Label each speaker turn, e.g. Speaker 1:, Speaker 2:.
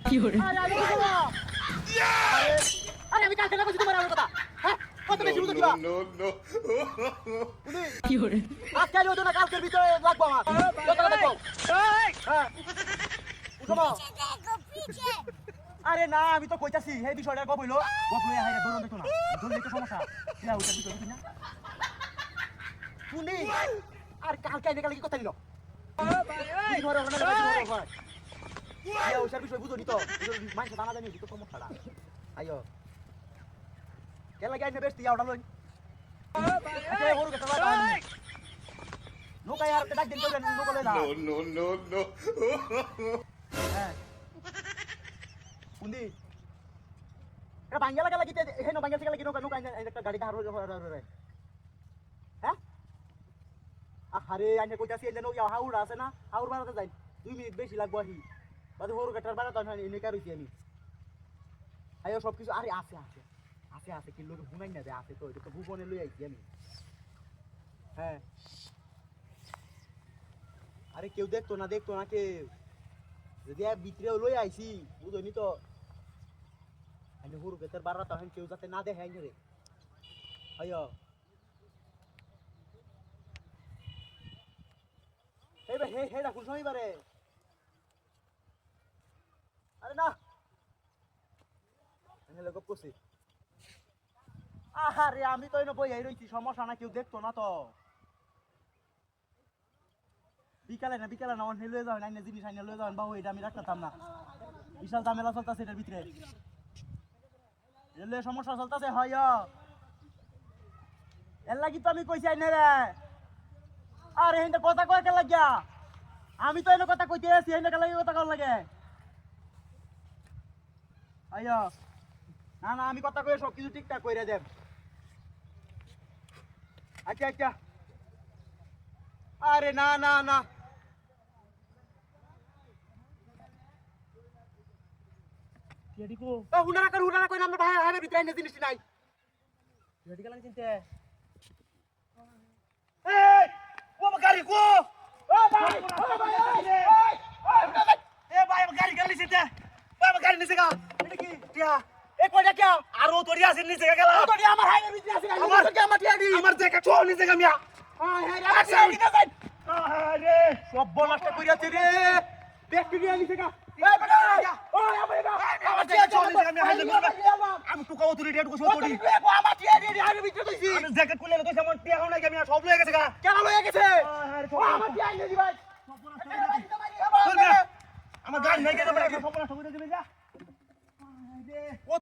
Speaker 1: কি করে
Speaker 2: আরে আমি কালকে না কইছি তোমার আমার কথা হ্যাঁ কত বেশি বুঝো দিবা
Speaker 1: কি করে
Speaker 2: আজকে আলো তো না কালকের ভিতরে লাগবো আমার কত কথা কও হ্যাঁ উঠো আরে না আমি তো কইতাছি এই বিষয়টা গপ হইলো গপ লইয়া হাইরা ধরন দেখো না ধরলে তো সমস্যা কিরা ওইটা বিষয় বুঝি না শুনি আর কালকে আইনে কালকে কি কথা নিল এই ঘরে ওখানে ঘরে ইয়া ওইটার বিষয় বুঝো নি তো মাইন্ড দানা জানি তো সমস্যাটা আইও কেন লাগে আইনে বেস্তি আউডা লই আরে ওর কথা বাদ লোক আর ডাক দিন তো লোক লই না
Speaker 3: no.
Speaker 2: হ্যাঁ উন্দি এটা বাঙ্গালা গেলা কিতে হেনো বাঙ্গালা গেলা কিনো কানো কাইনা একটা গাড়ি ধার রে হ্যাঁ আরে আইনে কইতাছি এনে নো হাউড়া আছে না হাউড় বাড়াতে যাই 2 মিনিট বেশি লাগবো আহি বাদে হরু কাটার বাড়াতে না এনে কারইছি আমি আইও সব কিছু আরে আছে কি লোক বুনাই না দে আছে তো এটা তো ভুবনে লই আইছি আমি হ্যাঁ আরে কেউ দেখতো না কে যদি ভিতরে লই আইছি বুঝনি তো আমি হুরু গেতের বাররা তো কেউ যাতে না দেখে আইন রে আইও এই বে হে না কোন সময় বারে আরে না এনে লোক কইছি আহারে আমি তো এনে বই আই রইছি সমস্যা না কেউ দেখতো না তো বিকালে না অন লয়ে যাও না জিনিস আইনে লয়ে যাও বাবু এটা আমি রাখতাম না বিশাল ঝামেলা চলতেছে এটার ভিতরে এলে সমস্যা চলতেছে হয় এর লাগি তো আমি কইছি আইনে রে আরে হেনটা কথা কয় কে লাগিয়া আমি তো এনে কথা কইতে আছি হেনটা কে লাগি কথা কল লাগে আইয়া না আমি কথা কই সব কিছু ঠিকঠাক কইরা দেব আচ্ছা আরে না হুনারা কই নাম ভাই হারে ভিতরে এনে জিনিস নাই রেডি গেলাম চিনতে এই ও গাড়ি কো ও ভাই এ ভাই গাড়ি চিনতে ভাই গাড়ি নিচে গা এটা কি টিয়া এ কইটা কি আর ও তোরি আছে নিচে গেলা ও তোরি আমার হাইরে ভিতরে আছে আমার কি আমার টিয়া দি আমার দেখা ছো নিচে গা মিয়া হ্যাঁ আচ্ছা নিচে যাই আরে সব বলাষ্ট কইরাছে রে ব্যাকটেরিয়া নিচে গা এই বেটা ও আমার টিয়া ছো নিচে গা মিয়া আমি তো কও তুই রেড কইছো তোরি আমার টিয়া দি হাইরে ভিতরে কইছি আমি জ্যাকেট খুলে কইছি আমার টিয়া হও না গা মিয়া সব লয়ে গেছে গা কেন লয়ে গেছে আমার টিয়া আইনে দি ভাই আমার গাড়ি নাই গেছে সব বলাষ্ট কইরা দিবে যা ও